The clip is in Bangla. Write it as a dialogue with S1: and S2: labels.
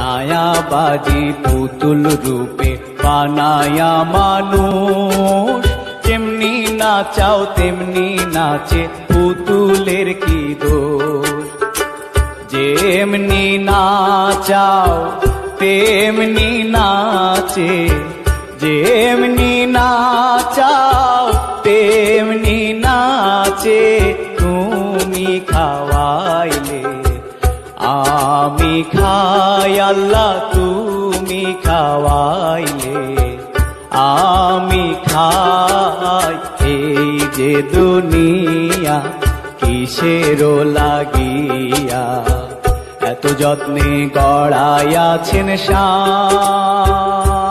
S1: ছায়াবাজি পুতুল রূপে বানায়া মানুষ, যেমনি নাচাও তেমনি নাচে পুতুলের কি দোষ। যেমনি নাচাও তেমনি নাচে, যেমনি নাচাও তেমনি নাচে, তুমি খাওয়াইলে আমি খাই আল্লাহ, তুমি খাওয়াইলে আমি খাই। এই যে দুনিয়া কিসেরও লাগিয়া, এত যত্নে গড়াইয়াছেন শান।